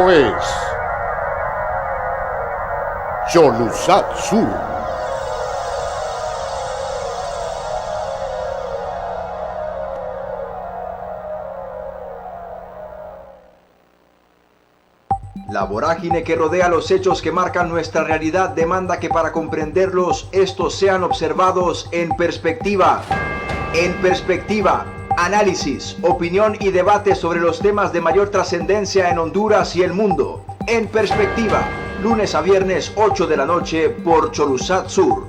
es Cholusat Sur. La vorágine que rodea los hechos que marcan nuestra realidad demanda que para comprenderlos estos sean observados en perspectiva. En perspectiva, análisis, opinión y debate sobre los temas de mayor trascendencia en Honduras y el mundo. En perspectiva, lunes a viernes 8 de la noche por Cholusat Sur.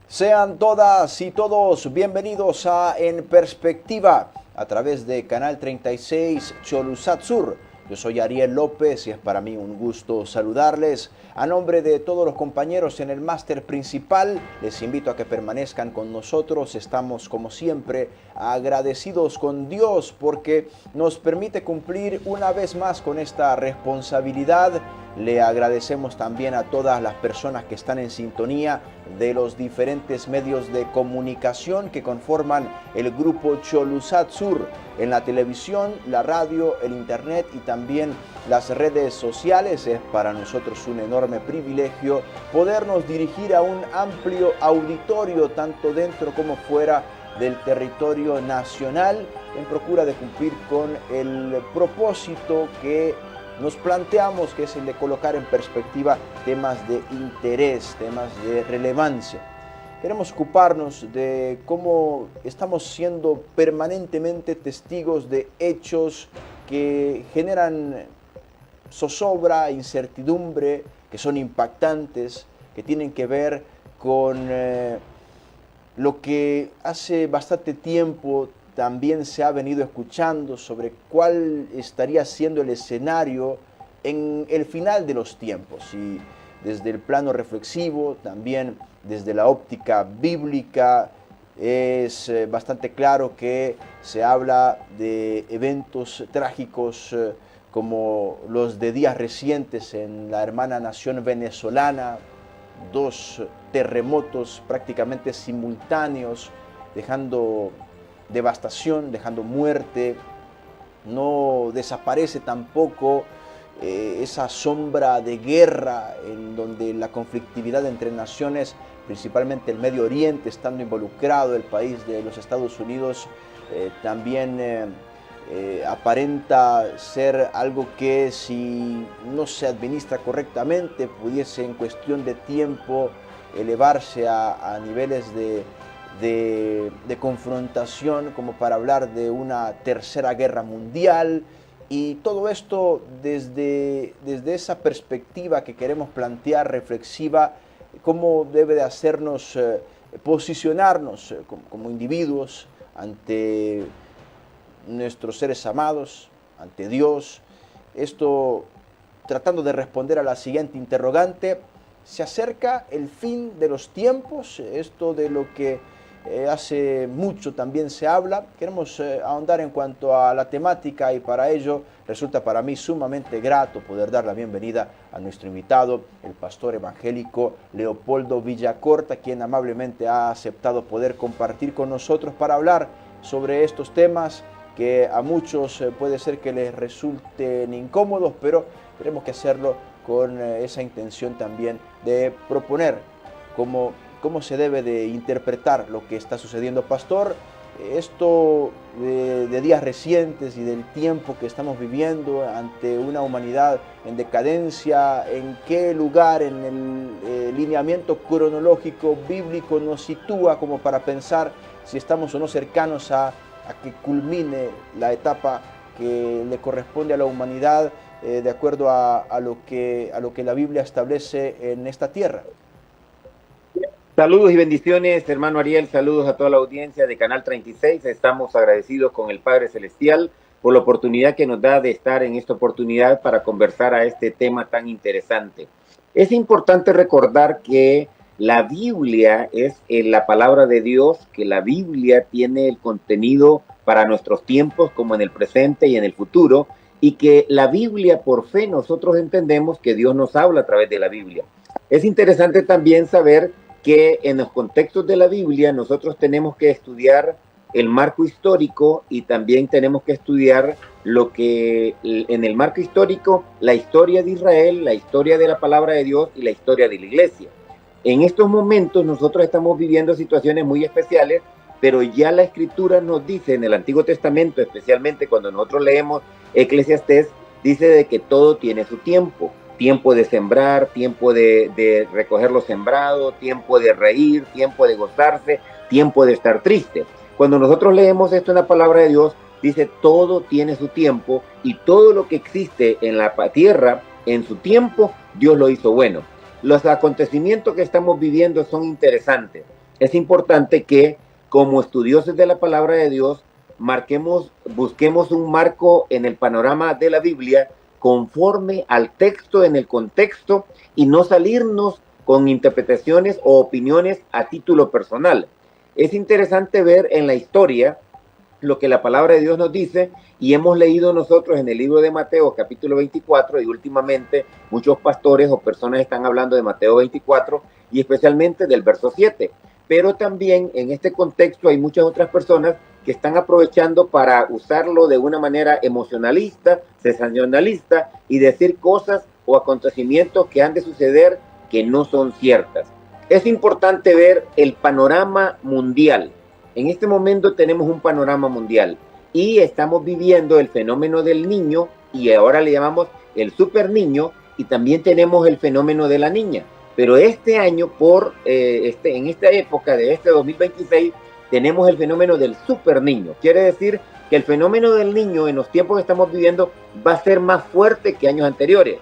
Sean todas y todos bienvenidos a En Perspectiva a través de Canal 36 Cholusat Sur. Yo soy Ariel López y es para mí un gusto saludarles. A nombre de todos los compañeros en el máster principal, les invito a que permanezcan con nosotros. Estamos, como siempre, agradecidos con Dios porque nos permite cumplir una vez más con esta responsabilidad. Le agradecemos también a todas las personas que están en sintonía de los diferentes medios de comunicación que conforman el grupo Cholusat Sur, en la televisión, la radio, el internet y también las redes sociales. Es para nosotros un enorme privilegio podernos dirigir a un amplio auditorio, tanto dentro como fuera del territorio nacional, en procura de cumplir con el propósito que nos planteamos, que es el de colocar en perspectiva temas de interés, temas de relevancia. Queremos ocuparnos de cómo estamos siendo permanentemente testigos de hechos que generan zozobra, incertidumbre, que son impactantes, que tienen que ver con lo que hace bastante tiempo también se ha venido escuchando sobre cuál estaría siendo el escenario en el final de los tiempos. Y desde el plano reflexivo, también desde la óptica bíblica, es bastante claro que se habla de eventos trágicos como los de días recientes en la hermana nación venezolana, 2 terremotos prácticamente simultáneos, dejando devastación, dejando muerte. No desaparece tampoco esa sombra de guerra en donde la conflictividad entre naciones, principalmente el Medio Oriente, estando involucrado el país de los Estados Unidos, también aparenta ser algo que, si no se administra correctamente, pudiese en cuestión de tiempo elevarse a niveles de confrontación, como para hablar de una tercera guerra mundial. Y todo esto desde esa perspectiva que queremos plantear, reflexiva, cómo debe de hacernos posicionarnos como individuos ante nuestros seres amados, ante Dios. Esto tratando de responder a la siguiente interrogante: ¿se acerca el fin de los tiempos? Esto de lo que hace mucho también se habla. Queremos ahondar en cuanto a la temática y para ello resulta para mí sumamente grato poder dar la bienvenida a nuestro invitado, el pastor evangélico Leopoldo Villacorta, quien amablemente ha aceptado poder compartir con nosotros para hablar sobre estos temas que a muchos puede ser que les resulten incómodos, pero tenemos que hacerlo con esa intención también de proponer cómo se debe de interpretar lo que está sucediendo. Pastor, esto de días recientes y del tiempo que estamos viviendo ante una humanidad en decadencia, ¿en qué lugar en el lineamiento cronológico bíblico nos sitúa como para pensar si estamos o no cercanos a que culmine la etapa que le corresponde a la humanidad de acuerdo a lo que la Biblia establece en esta tierra? Saludos y bendiciones, hermano Ariel, saludos a toda la audiencia de Canal 36. Estamos agradecidos con el Padre Celestial por la oportunidad que nos da de estar en esta oportunidad para conversar a este tema tan interesante. Es importante recordar que la Biblia es la palabra de Dios, que la Biblia tiene el contenido para nuestros tiempos como en el presente y en el futuro, y que la Biblia, por fe, nosotros entendemos que Dios nos habla a través de la Biblia. Es interesante también saber que en los contextos de la Biblia nosotros tenemos que estudiar el marco histórico y también tenemos que estudiar lo que en el marco histórico, la historia de Israel, la historia de la palabra de Dios y la historia de la iglesia. En estos momentos nosotros estamos viviendo situaciones muy especiales, pero ya la escritura nos dice en el Antiguo Testamento, especialmente cuando nosotros leemos Eclesiastés, dice de que todo tiene su tiempo. Tiempo de sembrar, tiempo de recoger lo sembrado, tiempo de reír, tiempo de gozarse, tiempo de estar triste. Cuando nosotros leemos esto en la palabra de Dios, dice todo tiene su tiempo y todo lo que existe en la tierra, en su tiempo, Dios lo hizo bueno. Los acontecimientos que estamos viviendo son interesantes. Es importante que como estudiosos de la palabra de Dios, busquemos un marco en el panorama de la Biblia conforme al texto, en el contexto, y no salirnos con interpretaciones o opiniones a título personal. Es interesante ver en la historia lo que la palabra de Dios nos dice, y hemos leído nosotros en el libro de Mateo, capítulo 24, y últimamente muchos pastores o personas están hablando de Mateo 24, y especialmente del verso 7. Pero también en este contexto hay muchas otras personas que están aprovechando para usarlo de una manera emocionalista, sensacionalista, y decir cosas o acontecimientos que han de suceder que no son ciertas. Es importante ver el panorama mundial. En este momento tenemos un panorama mundial y estamos viviendo el fenómeno del niño, y ahora le llamamos el super niño, y también tenemos el fenómeno de la niña. Pero este año, en esta época de este 2026, tenemos el fenómeno del super niño. Quiere decir que el fenómeno del niño en los tiempos que estamos viviendo va a ser más fuerte que años anteriores.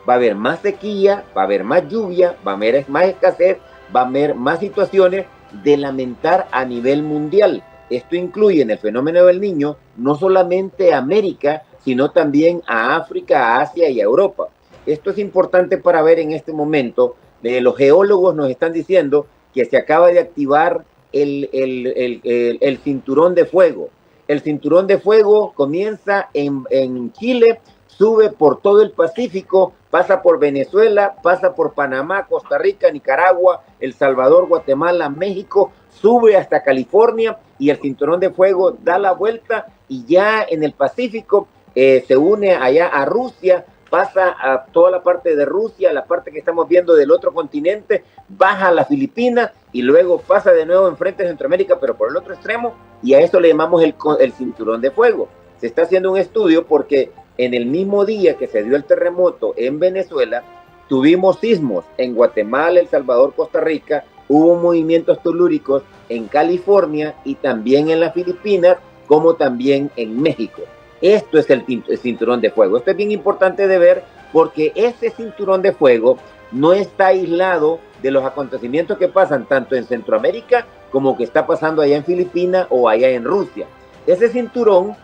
Va a haber más sequía, va a haber más lluvia, va a haber más escasez, va a haber más situaciones de lamentar a nivel mundial. Esto incluye en el fenómeno del niño no solamente a América, sino también a África, a Asia y a Europa. Esto es importante para ver en este momento. Los geólogos nos están diciendo que se acaba de activar el cinturón de fuego. El cinturón de fuego comienza en Chile, sube por todo el Pacífico, pasa por Venezuela, pasa por Panamá, Costa Rica, Nicaragua, El Salvador, Guatemala, México, sube hasta California, y el cinturón de fuego da la vuelta y ya en el Pacífico se une allá a Rusia, pasa a toda la parte de Rusia, la parte que estamos viendo del otro continente, baja a las Filipinas y luego pasa de nuevo enfrente de Centroamérica, pero por el otro extremo, y a eso le llamamos el cinturón de fuego. Se está haciendo un estudio porque en el mismo día que se dio el terremoto en Venezuela, tuvimos sismos en Guatemala, El Salvador, Costa Rica, hubo movimientos telúricos en California y también en las Filipinas, como también en México. Esto es el cinturón de fuego. Esto es bien importante de ver porque ese cinturón de fuego no está aislado de los acontecimientos que pasan tanto en Centroamérica como que está pasando allá en Filipinas o allá en Rusia. Ese cinturón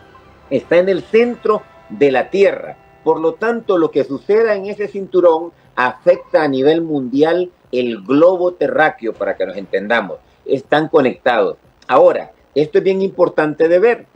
está en el centro de la Tierra. Por lo tanto, lo que suceda en ese cinturón afecta a nivel mundial el globo terráqueo, para que nos entendamos. Están conectados. Ahora, esto es bien importante de ver.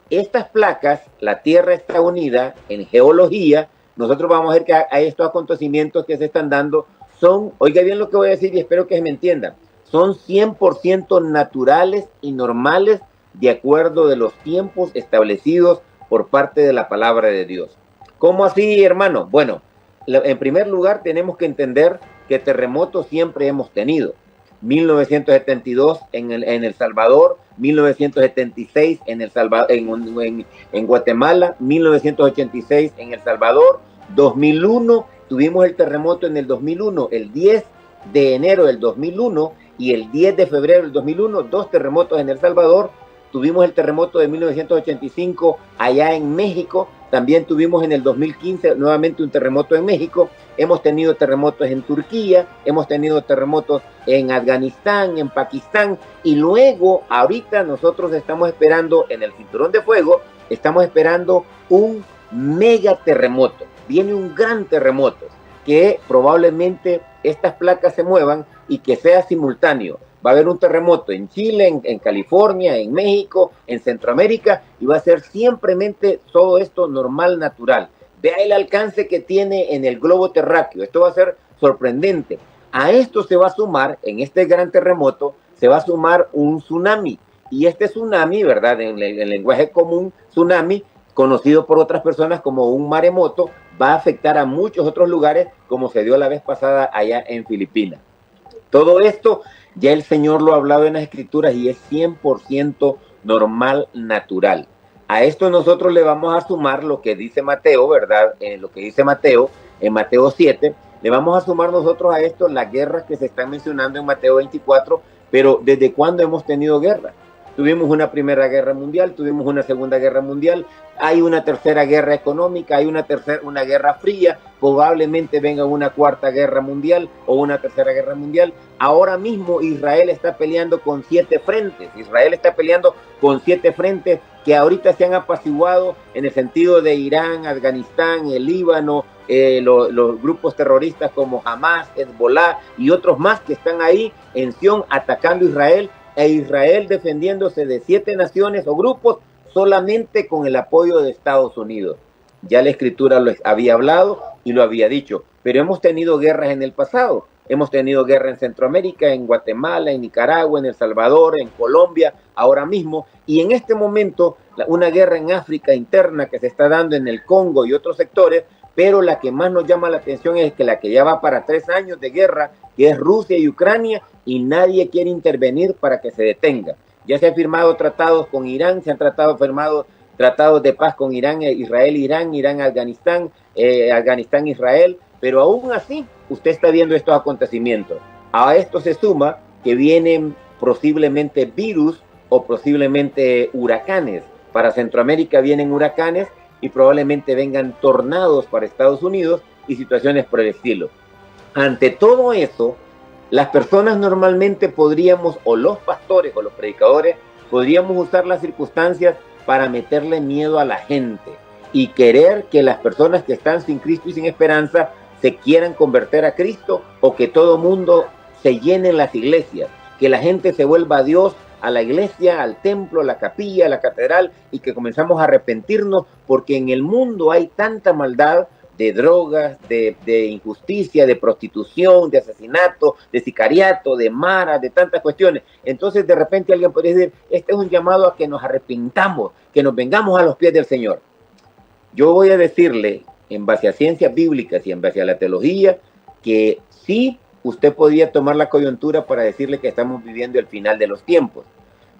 Estas placas, la Tierra está unida en geología. Nosotros vamos a ver que a estos acontecimientos que se están dando son, oiga bien lo que voy a decir y espero que se me entiendan, son 100% naturales y normales de acuerdo de los tiempos establecidos por parte de la palabra de Dios. ¿Cómo así, hermano? Bueno, en primer lugar tenemos que entender que terremotos siempre hemos tenido. 1972 en El Salvador, 1976 en Guatemala, 1986 en El Salvador, 2001 tuvimos el terremoto en el 2001, el 10 de enero del 2001 y el 10 de febrero del 2001, dos terremotos en El Salvador. Tuvimos el terremoto de 1985 allá en México, también tuvimos en el 2015 nuevamente un terremoto en México, hemos tenido terremotos en Turquía, hemos tenido terremotos en Afganistán, en Pakistán, y luego ahorita nosotros estamos esperando en el cinturón de fuego, estamos esperando un mega terremoto, viene un gran terremoto, que probablemente estas placas se muevan y que sea simultáneo. Va a haber un terremoto en Chile, en California, en México, en Centroamérica, y va a ser simplemente todo esto normal, natural. Vea el alcance que tiene en el globo terráqueo. Esto va a ser sorprendente. A esto se va a sumar, en este gran terremoto, se va a sumar un tsunami. Y este tsunami, ¿verdad? En el lenguaje común, tsunami, conocido por otras personas como un maremoto, va a afectar a muchos otros lugares, como se dio la vez pasada allá en Filipinas. Todo esto ya el Señor lo ha hablado en las Escrituras y es 100% normal, natural. A esto nosotros le vamos a sumar lo que dice Mateo, ¿verdad? Lo que dice Mateo en Mateo 7, le vamos a sumar nosotros a esto las guerras que se están mencionando en Mateo 24, pero ¿desde cuándo hemos tenido guerra? Tuvimos una primera guerra mundial, tuvimos una segunda guerra mundial, hay una tercera guerra económica, hay una guerra fría, probablemente venga una cuarta guerra mundial o una tercera guerra mundial. Ahora mismo Israel está peleando con 7 frentes, Israel está peleando con 7 frentes que ahorita se han apaciguado en el sentido de Irán, Afganistán, el Líbano, los grupos terroristas como Hamas, Hezbollah y otros más que están ahí en Sion atacando a Israel, e Israel defendiéndose de 7 naciones o grupos solamente con el apoyo de Estados Unidos. Ya la Escritura lo había hablado y lo había dicho, pero hemos tenido guerras en el pasado. Hemos tenido guerra en Centroamérica, en Guatemala, en Nicaragua, en El Salvador, en Colombia, ahora mismo. Y en este momento, una guerra en África interna que se está dando en el Congo y otros sectores, pero la que más nos llama la atención es que la que ya va para 3 años de guerra, que es Rusia y Ucrania, y nadie quiere intervenir para que se detenga. Ya se han firmado tratados con Irán, se han firmado tratados de paz con Irán, Israel-Irán, Irán-Afganistán, Afganistán-Israel, pero aún así usted está viendo estos acontecimientos. A esto se suma que vienen posiblemente virus o posiblemente huracanes. Para Centroamérica vienen huracanes y probablemente vengan tornados para Estados Unidos y situaciones por el estilo. Ante todo eso, las personas normalmente podríamos, o los pastores o los predicadores, podríamos usar las circunstancias para meterle miedo a la gente y querer que las personas que están sin Cristo y sin esperanza se quieran convertir a Cristo, o que todo mundo se llene en las iglesias, que la gente se vuelva a Dios, a la iglesia, al templo, a la capilla, a la catedral, y que comenzamos a arrepentirnos porque en el mundo hay tanta maldad de drogas, de injusticia, de prostitución, de asesinato, de sicariato, de maras, de tantas cuestiones. Entonces de repente alguien podría decir, este es un llamado a que nos arrepintamos, que nos vengamos a los pies del Señor. Yo voy a decirle, en base a ciencias bíblicas y en base a la teología, que sí, usted podría tomar la coyuntura para decirle que estamos viviendo el final de los tiempos,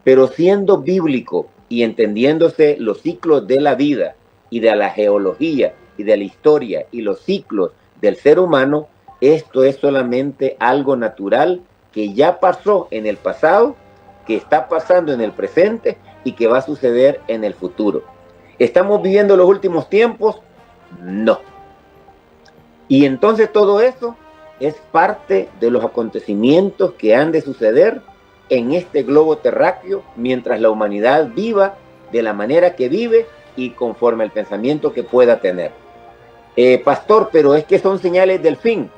pero siendo bíblico y entendiéndose los ciclos de la vida y de la geología y de la historia y los ciclos del ser humano, esto es solamente algo natural que ya pasó en el pasado, que está pasando en el presente y que va a suceder en el futuro. ¿Estamos viviendo los últimos tiempos? No. Y entonces todo eso es parte de los acontecimientos que han de suceder en este globo terráqueo mientras la humanidad viva de la manera que vive y conforme al pensamiento que pueda tener. Pastor, pero es que son señales del fin.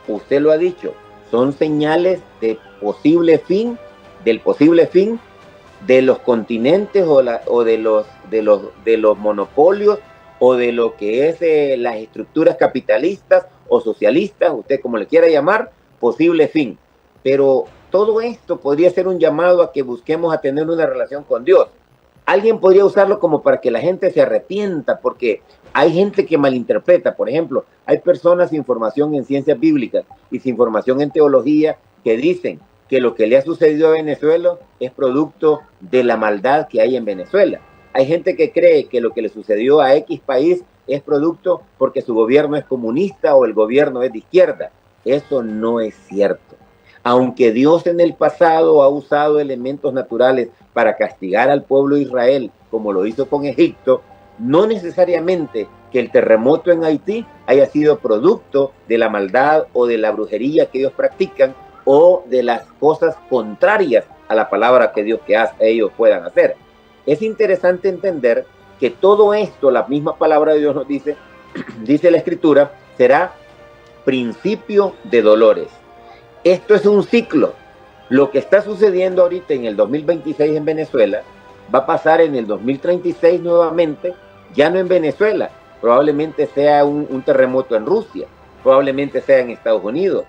Usted lo ha dicho, son señales de posible fin, del posible fin de los continentes o de los monopolios o de lo que es las estructuras capitalistas o socialistas, usted como le quiera llamar, posible fin. Pero todo esto podría ser un llamado a que busquemos a tener una relación con Dios. Alguien podría usarlo como para que la gente se arrepienta, porque hay gente que malinterpreta. Por ejemplo, hay personas sin formación en ciencias bíblicas y sin formación en teología que dicen que lo que le ha sucedido a Venezuela es producto de la maldad que hay en Venezuela. Hay gente que cree que lo que le sucedió a X país es producto porque su gobierno es comunista o el gobierno es de izquierda. Eso no es cierto. Aunque Dios en el pasado ha usado elementos naturales para castigar al pueblo de Israel, como lo hizo con Egipto, no necesariamente que el terremoto en Haití haya sido producto de la maldad o de la brujería que ellos practican o de las cosas contrarias a la palabra que Dios que ellos puedan hacer. Es interesante entender que todo esto, la misma palabra de Dios nos dice, dice la Escritura, será principio de dolores. Esto es un ciclo. Lo que está sucediendo ahorita en el 2026 en Venezuela va a pasar en el 2036 nuevamente, ya no en Venezuela, probablemente sea un terremoto en Rusia, probablemente sea en Estados Unidos.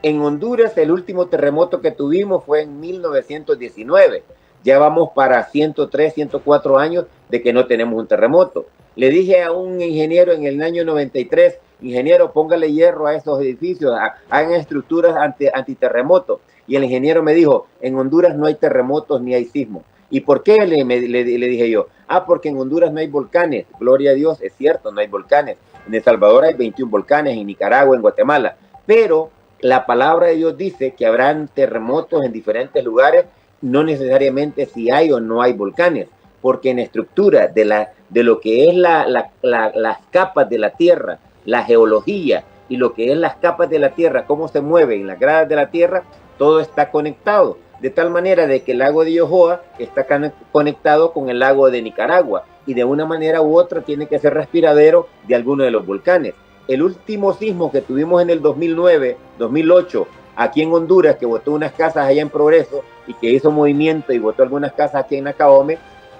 En Honduras el último terremoto que tuvimos fue en 1919. Ya vamos para 103, 104 años de que no tenemos un terremoto. Le dije a un ingeniero en el año 93, ingeniero, póngale hierro a esos edificios, hagan estructuras antiterremoto. Y el ingeniero me dijo, en Honduras no hay terremotos ni hay sismos. ¿Y por qué? Le dije yo. Porque en Honduras no hay volcanes. Gloria a Dios, es cierto, no hay volcanes. En El Salvador hay 21 volcanes, en Nicaragua, en Guatemala. Pero la palabra de Dios dice que habrán terremotos en diferentes lugares, no necesariamente si hay o no hay volcanes, porque en estructura de lo que es las capas de la Tierra, la geología y lo que es las capas de la Tierra, cómo se mueven las gradas de la Tierra, todo está conectado. De tal manera de que el lago de Yohoa está conectado con el lago de Nicaragua y de una manera u otra tiene que ser respiradero de alguno de los volcanes. El último sismo que tuvimos en el 2009, 2008, aquí en Honduras, que botó unas casas allá en Progreso y que hizo movimiento y botó algunas casas aquí en Nacaome,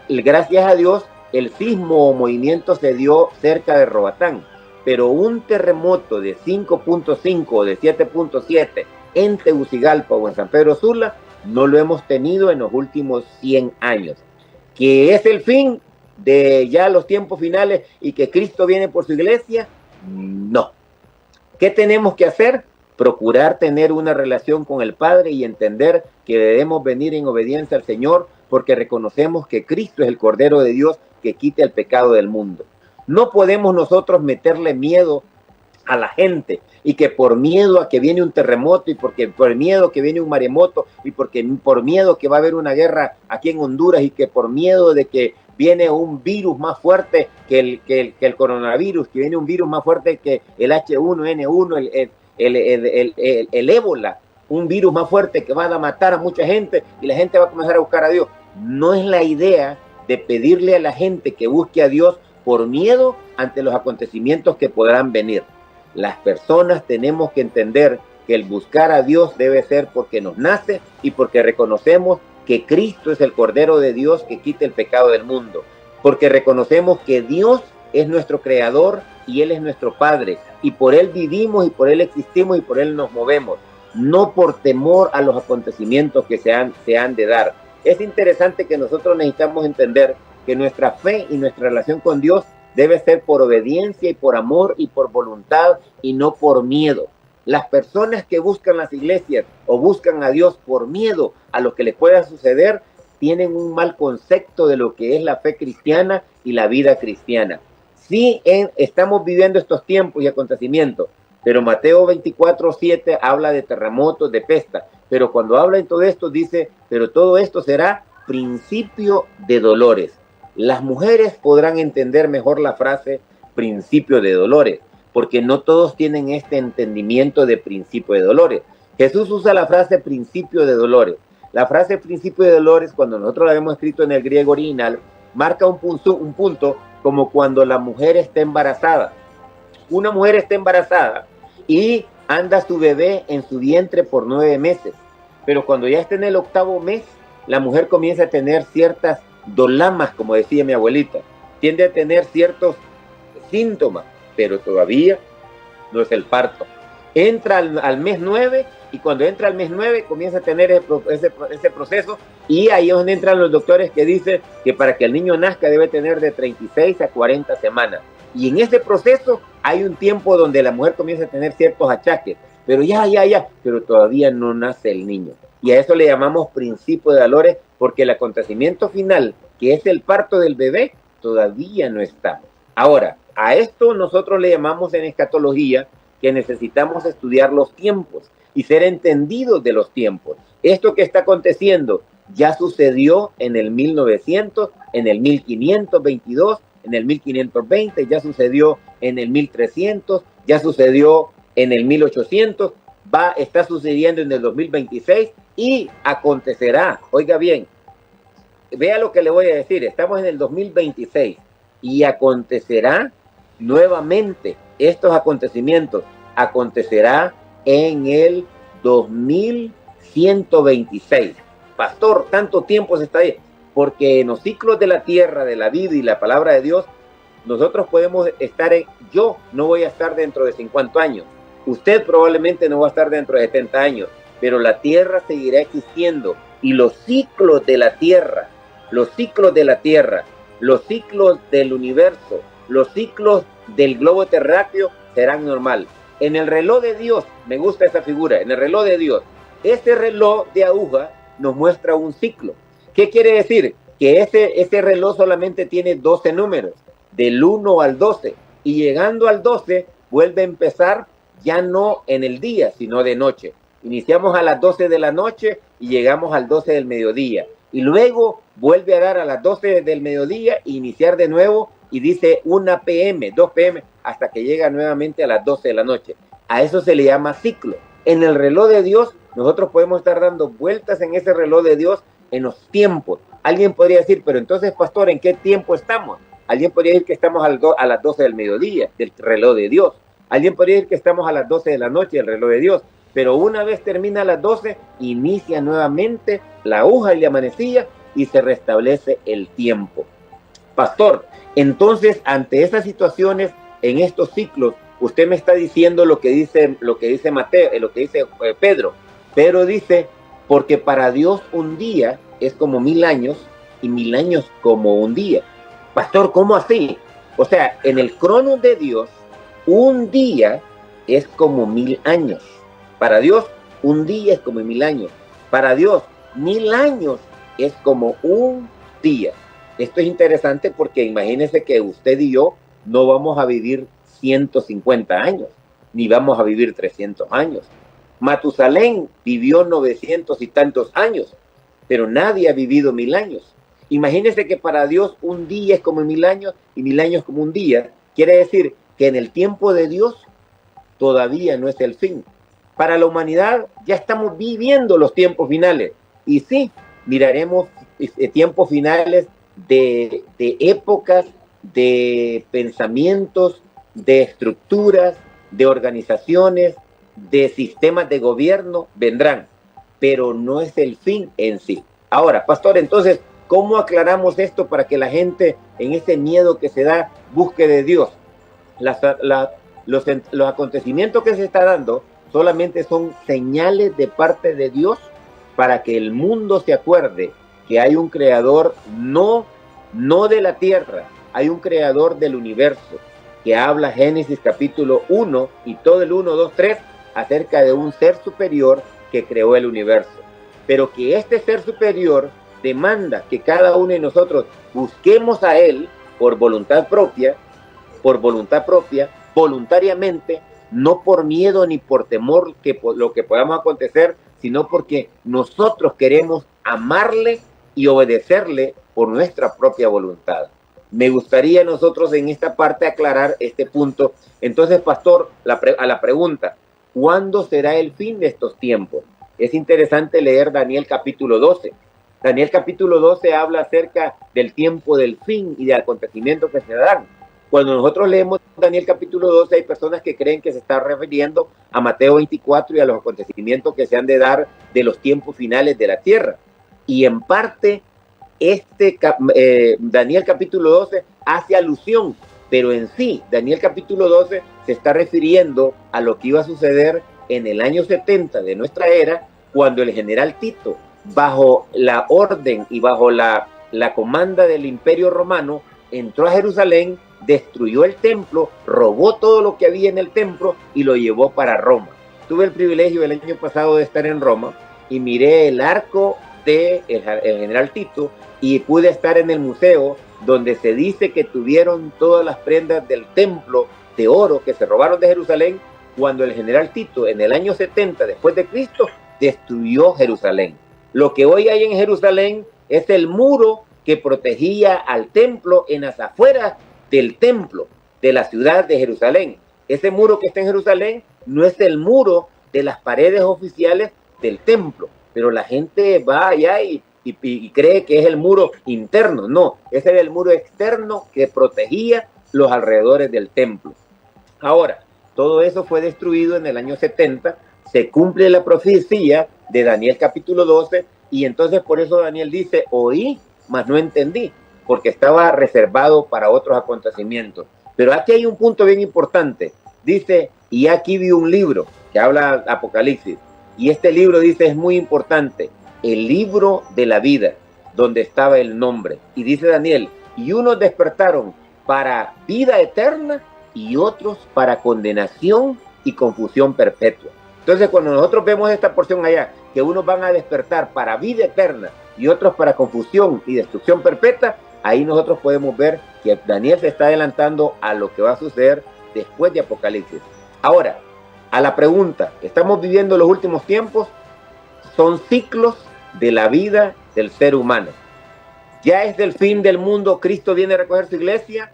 gracias a Dios, el sismo o movimiento se dio cerca de Roatán, pero un terremoto de 5.5 o de 7.7 en Tegucigalpa o en San Pedro Sula, no lo hemos tenido en los últimos 100 años. ¿Que es el fin de ya los tiempos finales y que Cristo viene por su iglesia? No. ¿Qué tenemos que hacer? Procurar tener una relación con el Padre y entender que debemos venir en obediencia al Señor porque reconocemos que Cristo es el Cordero de Dios que quita el pecado del mundo. No podemos nosotros meterle miedo a la gente y que por miedo a que viene un terremoto y porque por miedo que viene un maremoto y porque por miedo que va a haber una guerra aquí en Honduras y que por miedo de que viene un virus más fuerte que el coronavirus, que viene un virus más fuerte que el H1N1, el ébola, un virus más fuerte que va a matar a mucha gente y la gente va a comenzar a buscar a Dios. No es la idea de pedirle a la gente que busque a Dios por miedo ante los acontecimientos que podrán venir. Las personas tenemos que entender que el buscar a Dios debe ser porque nos nace y porque reconocemos que Cristo es el Cordero de Dios que quita el pecado del mundo, porque reconocemos que Dios es nuestro Creador y Él es nuestro Padre, y por Él vivimos y por Él existimos y por Él nos movemos, no por temor a los acontecimientos que se han de dar. Es interesante que nosotros necesitamos entender que nuestra fe y nuestra relación con Dios debe ser por obediencia y por amor y por voluntad y no por miedo. Las personas que buscan las iglesias o buscan a Dios por miedo a lo que les pueda suceder, tienen un mal concepto de lo que es la fe cristiana y la vida cristiana. Sí, estamos viviendo estos tiempos y acontecimientos, pero Mateo 24:7 habla de terremotos, de pesta, pero cuando habla en todo esto dice, pero todo esto será principio de dolores. Las mujeres podrán entender mejor la frase principio de dolores, porque no todos tienen este entendimiento de principio de dolores. Jesús usa la frase principio de dolores. La frase principio de dolores, cuando nosotros la hemos escrito en el griego original, marca un punto como cuando la mujer está embarazada. Una mujer está embarazada y anda su bebé en su vientre por 9 meses, pero cuando ya está en el 8º mes, la mujer comienza a tener ciertas dolamas, como decía mi abuelita, tiende a tener ciertos síntomas, pero todavía no es el parto. Entra al mes 9 y cuando entra al mes 9 comienza a tener ese proceso y ahí es donde entran los doctores que dicen que para que el niño nazca debe tener de 36 a 40 semanas. Y en ese proceso hay un tiempo donde la mujer comienza a tener ciertos achaques, pero pero todavía no nace el niño. Y a eso le llamamos principio de dolores porque el acontecimiento final, que es el parto del bebé, todavía no está. Ahora, a esto nosotros le llamamos en escatología que necesitamos estudiar los tiempos y ser entendidos de los tiempos. Esto que está aconteciendo ya sucedió en el 1900, en el 1522, en el 1520, ya sucedió en el 1300, ya sucedió en el 1800, está sucediendo en el 2026 y acontecerá. Oiga bien, vea lo que le voy a decir, estamos en el 2026 y acontecerá nuevamente estos acontecimientos, acontecerá en el 2126. Pastor, tanto tiempo se está ahí, porque en los ciclos de la tierra, de la vida y la palabra de Dios, nosotros podemos estar yo no voy a estar dentro de 50 años, usted probablemente no va a estar dentro de 70 años, pero la tierra seguirá existiendo y los ciclos de la tierra, los ciclos de la tierra, los ciclos del universo, los ciclos del globo terráqueo serán normal. En el reloj de Dios, me gusta esa figura, en el reloj de Dios, este reloj de aguja nos muestra un ciclo. ¿Qué quiere decir? Que ese reloj solamente tiene 12 números, del 1 al 12, y llegando al 12 vuelve a empezar ya no en el día, sino de noche. Iniciamos a las 12 de la noche y llegamos al 12 del mediodía. Y luego vuelve a dar a las 12 del mediodía e iniciar de nuevo y dice 1 p.m., 2 p.m., hasta que llega nuevamente a las 12 de la noche. A eso se le llama ciclo. En el reloj de Dios, nosotros podemos estar dando vueltas en ese reloj de Dios en los tiempos. Alguien podría decir, pero entonces, pastor, ¿en qué tiempo estamos? Alguien podría decir que estamos a las 12 del mediodía del reloj de Dios. Alguien podría decir que estamos a las 12 de la noche del reloj de Dios. Pero una vez termina a las 12, inicia nuevamente la aguja y la manecilla y se restablece el tiempo. Pastor, entonces, ante esas situaciones, en estos ciclos, usted me está diciendo lo que dice Mateo, lo que dice Pedro. Pedro dice, porque para Dios un día es como 1000 años y 1000 años como un día. Pastor, ¿cómo así? O sea, en el crono de Dios, un día es como 1000 años. Para Dios, un día es como 1000 años. Para Dios, 1000 años es como un día. Esto es interesante porque imagínense que usted y yo no vamos a vivir 150 años, ni vamos a vivir 300 años. Matusalén vivió 900 y tantos años, pero nadie ha vivido 1000 años. Imagínense que para Dios un día es como 1000 años y 1000 años como un día. Quiere decir que en el tiempo de Dios todavía no es el fin. Para la humanidad ya estamos viviendo los tiempos finales. Y sí, miraremos tiempos finales de épocas, de pensamientos, de estructuras, de organizaciones, de sistemas de gobierno, vendrán, pero no es el fin en sí. Ahora, pastor, entonces, ¿cómo aclaramos esto para que la gente, en ese miedo que se da, busque de Dios? Los acontecimientos que se está dando solamente son señales de parte de Dios para que el mundo se acuerde que hay un creador no de la tierra, hay un creador del universo, que habla Génesis capítulo 1 y todo el 1, 2, 3 acerca de un ser superior que creó el universo. Pero que este ser superior demanda que cada uno de nosotros busquemos a él por voluntad propia, voluntariamente, no por miedo ni por temor que lo que podamos acontecer, sino porque nosotros queremos amarle y obedecerle por nuestra propia voluntad. Me gustaría nosotros en esta parte aclarar este punto. Entonces, pastor, a la pregunta, ¿cuándo será el fin de estos tiempos? Es interesante leer Daniel capítulo 12. Daniel capítulo 12 habla acerca del tiempo del fin y de acontecimientos que se dan. Cuando nosotros leemos Daniel capítulo 12, hay personas que creen que se está refiriendo a Mateo 24 y a los acontecimientos que se han de dar de los tiempos finales de la tierra. Y en parte, Daniel capítulo 12 hace alusión, pero en sí, Daniel capítulo 12 se está refiriendo a lo que iba a suceder en el año 70 de nuestra era, cuando el general Tito, bajo la orden y bajo la comanda del Imperio Romano, entró a Jerusalén, destruyó el templo, robó todo lo que había en el templo y lo llevó para Roma. Tuve el privilegio el año pasado de estar en Roma y miré el arco del general Tito y pude estar en el museo donde se dice que tuvieron todas las prendas del templo de oro que se robaron de Jerusalén cuando el general Tito en el año 70 después de Cristo destruyó Jerusalén. Lo que hoy hay en Jerusalén es el muro que protegía al templo en las afueras del templo de la ciudad de Jerusalén. Ese muro que está en Jerusalén no es el muro de las paredes oficiales del templo, pero la gente va allá y cree que es el muro interno. No, ese era el muro externo que protegía los alrededores del templo. Ahora, todo eso fue destruido en el año 70, se cumple la profecía de Daniel capítulo 12, y entonces por eso Daniel dice, oí, mas no entendí, porque estaba reservado para otros acontecimientos. Pero aquí hay un punto bien importante. Dice, y aquí vi un libro que habla Apocalipsis, y este libro dice, es muy importante, el libro de la vida, donde estaba el nombre. Y dice Daniel, y unos despertaron para vida eterna y otros para condenación y confusión perpetua. Entonces, cuando nosotros vemos esta porción allá, que unos van a despertar para vida eterna y otros para confusión y destrucción perpetua, ahí nosotros podemos ver que Daniel se está adelantando a lo que va a suceder después de Apocalipsis. Ahora, a la pregunta, ¿estamos viviendo los últimos tiempos? Son ciclos de la vida del ser humano. ¿Ya es del fin del mundo? ¿Cristo viene a recoger su iglesia?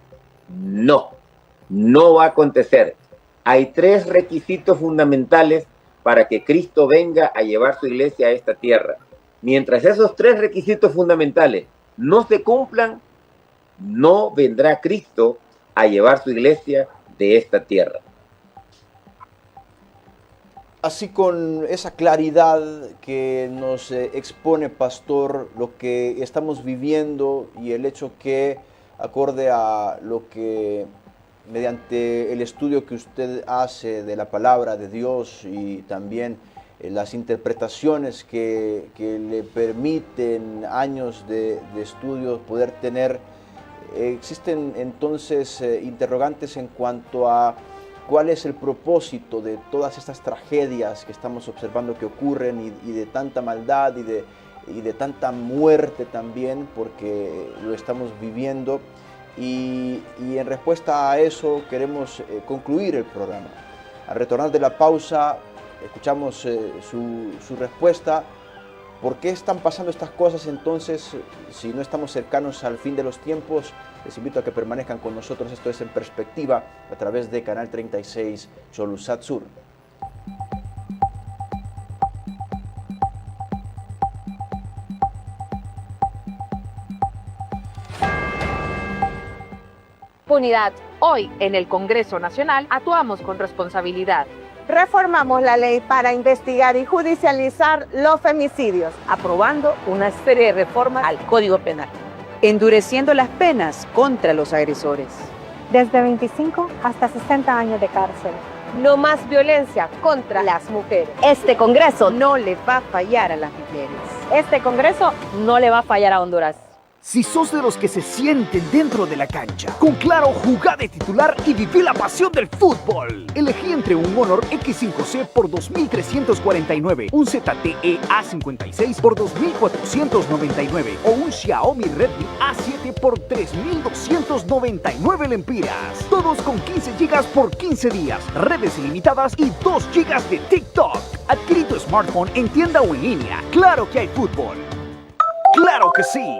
No, no va a acontecer. Hay 3 requisitos fundamentales para que Cristo venga a llevar su iglesia a esta tierra. Mientras esos 3 requisitos fundamentales no se cumplan, no vendrá Cristo a llevar su iglesia de esta tierra. Así, con esa claridad que nos expone, pastor, lo que estamos viviendo y el hecho que, acorde a lo que, mediante el estudio que usted hace de la palabra de Dios y también las interpretaciones que le permiten años de estudio poder tener, existen entonces interrogantes en cuanto a ¿cuál es el propósito de todas estas tragedias que estamos observando que ocurren y de tanta maldad y de tanta muerte también, porque lo estamos viviendo? Y en respuesta a eso queremos concluir el programa. Al retornar de la pausa, escuchamos su respuesta. ¿Por qué están pasando estas cosas entonces si no estamos cercanos al fin de los tiempos? Les invito a que permanezcan con nosotros. Esto es En Perspectiva a través de Canal 36 Cholusat Sur. Unidad. Hoy, en el Congreso Nacional, actuamos con responsabilidad. Reformamos la ley para investigar y judicializar los femicidios, aprobando una serie de reformas al Código Penal, endureciendo las penas contra los agresores. Desde 25 hasta 60 años de cárcel. No más violencia contra las mujeres. Este Congreso no le va a fallar a las mujeres. Este Congreso no le va a fallar a Honduras. Si sos de los que se sienten dentro de la cancha, con Claro, jugá de titular y viví la pasión del fútbol. Elegí entre un Honor X5C por 2.349, un ZTE A56 por 2.499 o un Xiaomi Redmi A7 por 3.299 lempiras. Todos con 15 GB por 15 días, redes ilimitadas y 2 GB de TikTok. Adquirí tu smartphone en tienda o en línea. ¡Claro que hay fútbol! ¡Claro que sí!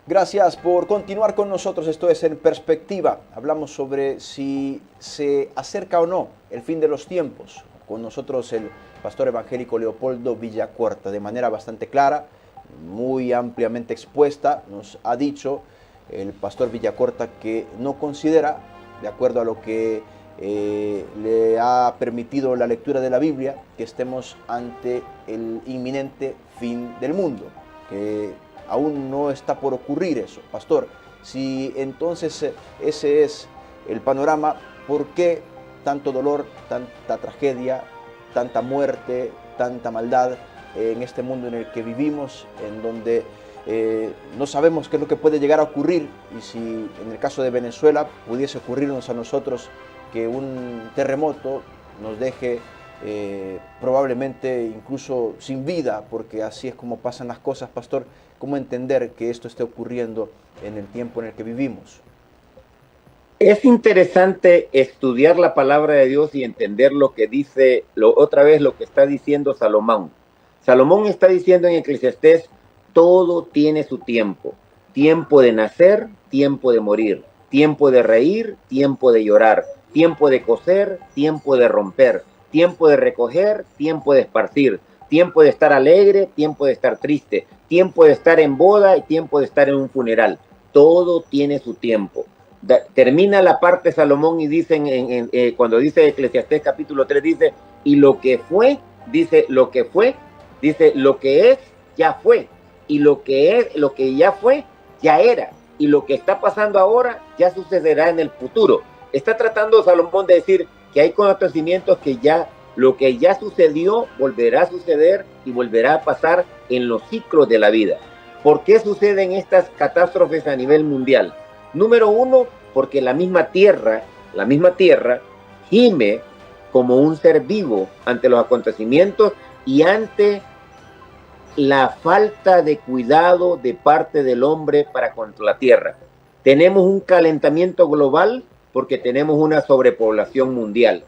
Gracias por continuar con nosotros. Esto es En Perspectiva. Hablamos sobre si se acerca o no el fin de los tiempos. Con nosotros el pastor evangélico Leopoldo Villacorta, de manera bastante clara, muy ampliamente expuesta. Nos ha dicho el pastor Villacorta que no considera, de acuerdo a lo que le ha permitido la lectura de la Biblia, que estemos ante el inminente fin del mundo, que aún no está por ocurrir eso. Pastor, si entonces ese es el panorama, ¿por qué tanto dolor, tanta tragedia, tanta muerte, tanta maldad en este mundo en el que vivimos, en donde no sabemos qué es lo que puede llegar a ocurrir? Y si en el caso de Venezuela pudiese ocurrirnos a nosotros que un terremoto nos deje probablemente incluso sin vida, porque así es como pasan las cosas, pastor, ¿cómo entender que esto esté ocurriendo en el tiempo en el que vivimos? Es interesante estudiar la palabra de Dios y entender lo que dice, otra vez lo que está diciendo Salomón. Salomón está diciendo en Eclesiastés, todo tiene su tiempo. Tiempo de nacer, tiempo de morir. Tiempo de reír, tiempo de llorar. Tiempo de coser, tiempo de romper. Tiempo de recoger, tiempo de esparcir. Tiempo de estar alegre, tiempo de estar triste. Tiempo de estar en boda y tiempo de estar en un funeral. Todo tiene su tiempo. Termina la parte Salomón y dice cuando dice Eclesiastés capítulo 3, dice, y lo que fue, dice lo que fue, dice lo que es, ya fue, y lo que es, lo que ya fue, ya era, y lo que está pasando ahora ya sucederá en el futuro. Está tratando Salomón de decir que hay acontecimientos que ya, lo que ya sucedió volverá a suceder y volverá a pasar en los ciclos de la vida. ¿Por qué suceden estas catástrofes a nivel mundial? Número uno, porque la misma tierra gime como un ser vivo ante los acontecimientos y ante la falta de cuidado de parte del hombre para contra la tierra. Tenemos un calentamiento global porque tenemos una sobrepoblación mundial.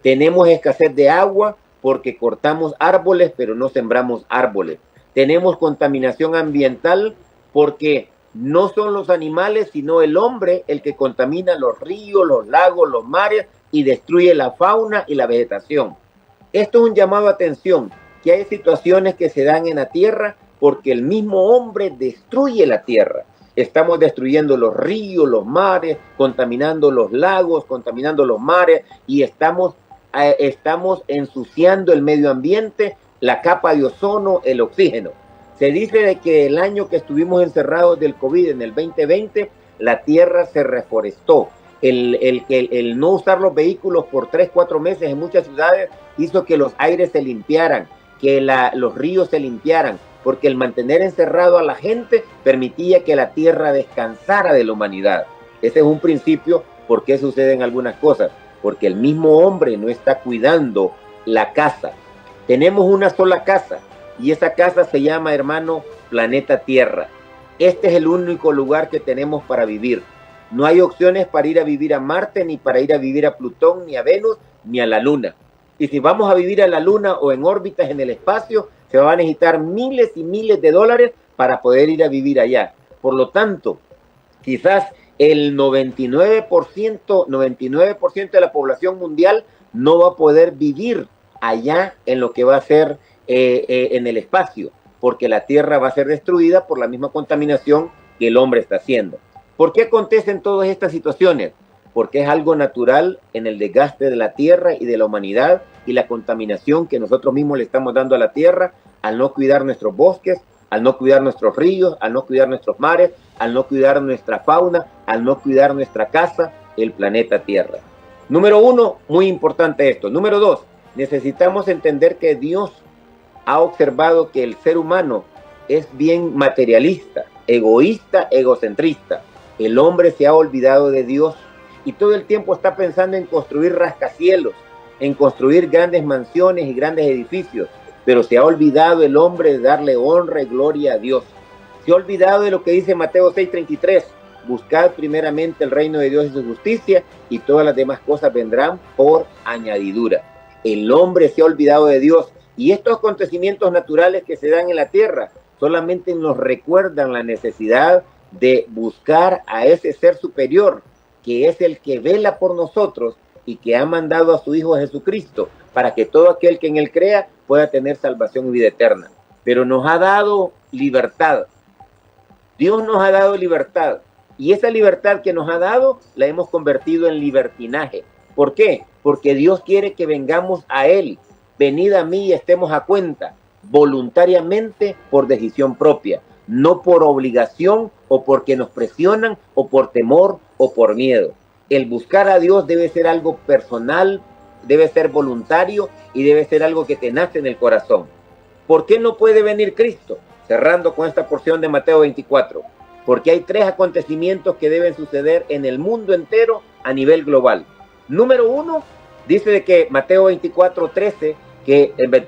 Tenemos escasez de agua porque cortamos árboles pero no sembramos árboles. Tenemos contaminación ambiental porque no son los animales sino el hombre el que contamina los ríos, los lagos, los mares y destruye la fauna y la vegetación. Esto es un llamado a atención, que hay situaciones que se dan en la tierra porque el mismo hombre destruye la tierra. Estamos destruyendo los ríos, los mares, contaminando los lagos, contaminando los mares y estamos ensuciando el medio ambiente, la capa de ozono, el oxígeno. Se dice de que el año que estuvimos encerrados del COVID, en el 2020, la tierra se reforestó. El no usar los vehículos por 3-4 meses en muchas ciudades hizo que los aires se limpiaran, que los ríos se limpiaran, porque el mantener encerrado a la gente permitía que la tierra descansara de la humanidad. Ese es un principio. ¿Por qué suceden algunas cosas? Porque el mismo hombre no está cuidando la casa. Tenemos una sola casa y esa casa se llama, hermano, planeta Tierra. Este es el único lugar que tenemos para vivir. No hay opciones para ir a vivir a Marte, ni para ir a vivir a Plutón, ni a Venus, ni a la Luna. Y si vamos a vivir a la Luna o en órbitas en el espacio, se van a necesitar miles y miles de dólares para poder ir a vivir allá. Por lo tanto, quizás el 99% de la población mundial no va a poder vivir allá en lo que va a ser en el espacio, porque la Tierra va a ser destruida por la misma contaminación que el hombre está haciendo. ¿Por qué acontecen todas estas situaciones? Porque es algo natural en el desgaste de la Tierra y de la humanidad y la contaminación que nosotros mismos le estamos dando a la Tierra al no cuidar nuestros bosques, al no cuidar nuestros ríos, al no cuidar nuestros mares, al no cuidar nuestra fauna, al no cuidar nuestra casa, el planeta Tierra. Número uno, muy importante esto. Número dos, necesitamos entender que Dios ha observado que el ser humano es bien materialista, egoísta, egocentrista. El hombre se ha olvidado de Dios y todo el tiempo está pensando en construir rascacielos, en construir grandes mansiones y grandes edificios, pero se ha olvidado el hombre de darle honra y gloria a Dios. Se ha olvidado de lo que dice Mateo 6:33, buscad primeramente el reino de Dios y su justicia y todas las demás cosas vendrán por añadidura. El hombre se ha olvidado de Dios y estos acontecimientos naturales que se dan en la tierra solamente nos recuerdan la necesidad de buscar a ese ser superior que es el que vela por nosotros y que ha mandado a su Hijo Jesucristo para que todo aquel que en él crea pueda tener salvación y vida eterna. Pero nos ha dado libertad. Dios nos ha dado libertad y esa libertad que nos ha dado la hemos convertido en libertinaje. ¿Por qué? Porque Dios quiere que vengamos a Él. Venid a mí y estemos a cuenta, voluntariamente por decisión propia, no por obligación o porque nos presionan o por temor o por miedo. El buscar a Dios debe ser algo personal, debe ser voluntario y debe ser algo que te nace en el corazón. ¿Por qué no puede venir Cristo? Cerrando con esta porción de Mateo 24. Porque hay 3 acontecimientos que deben suceder en el mundo entero a nivel global. Número 1, dice de que Mateo 24:13,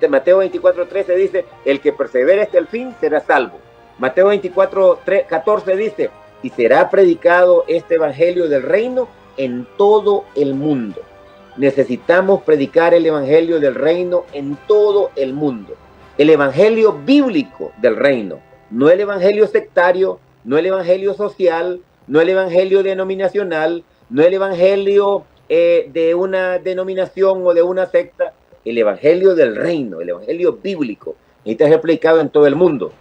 Mateo 24:13 dice, el que persevere hasta el fin será salvo. Mateo 24:14 dice, y será predicado este evangelio del reino en todo el mundo. Necesitamos predicar el evangelio del reino en todo el mundo. El evangelio bíblico del reino, no el evangelio sectario, no el evangelio social, no el evangelio denominacional, no el evangelio de una denominación o de una secta, el evangelio del reino, el evangelio bíblico, necesita ser predicado en todo el mundo.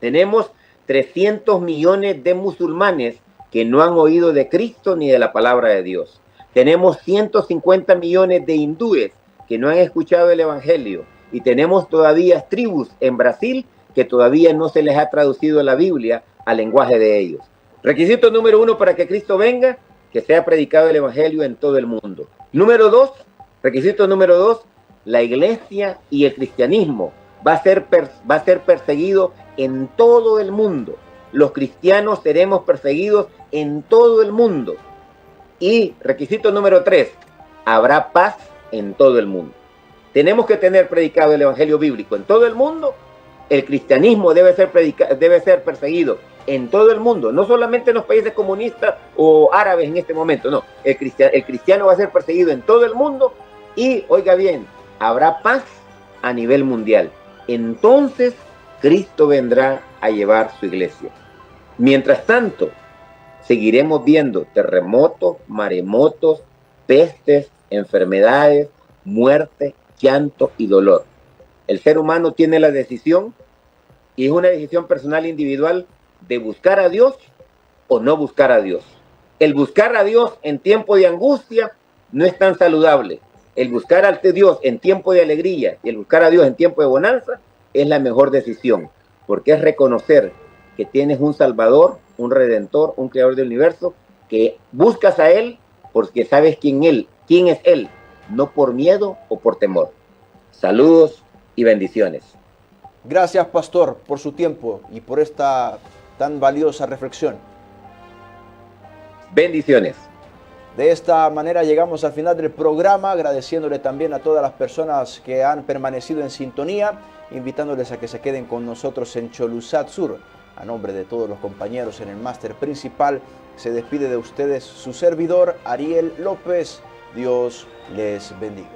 Tenemos 300 millones de musulmanes que no han oído de Cristo ni de la palabra de Dios. Tenemos 150 millones de hindúes que no han escuchado el evangelio y tenemos todavía tribus en Brasil que todavía no se les ha traducido la Biblia al lenguaje de ellos. Requisito número 1 para que Cristo venga, que sea predicado el Evangelio en todo el mundo. Número 2, requisito número 2, la iglesia y el cristianismo va a ser perseguido en todo el mundo. Los cristianos seremos perseguidos en todo el mundo. Y requisito número 3, habrá paz en todo el mundo. Tenemos que tener predicado el Evangelio bíblico en todo el mundo. El cristianismo debe ser perseguido en todo el mundo, no solamente en los países comunistas o árabes en este momento, no. El cristiano va a ser perseguido en todo el mundo y, oiga bien, habrá paz a nivel mundial. Entonces, Cristo vendrá a llevar su iglesia. Mientras tanto, seguiremos viendo terremotos, maremotos, pestes, enfermedades, muerte, llanto y dolor. El ser humano tiene la decisión, y es una decisión personal individual, de buscar a Dios o no buscar a Dios. El buscar a Dios en tiempo de angustia no es tan saludable. El buscar a Dios en tiempo de alegría y el buscar a Dios en tiempo de bonanza es la mejor decisión, porque es reconocer que tienes un Salvador, un Redentor, un Creador del universo, que buscas a Él porque sabes quién es Él, no por miedo o por temor. Saludos y bendiciones. Gracias, pastor, por su tiempo y por esta tan valiosa reflexión. Bendiciones. De esta manera llegamos al final del programa, agradeciéndole también a todas las personas que han permanecido en sintonía, invitándoles a que se queden con nosotros en Cholusat Sur. A nombre de todos los compañeros en el máster principal, se despide de ustedes su servidor, Ariel López. Dios les bendiga.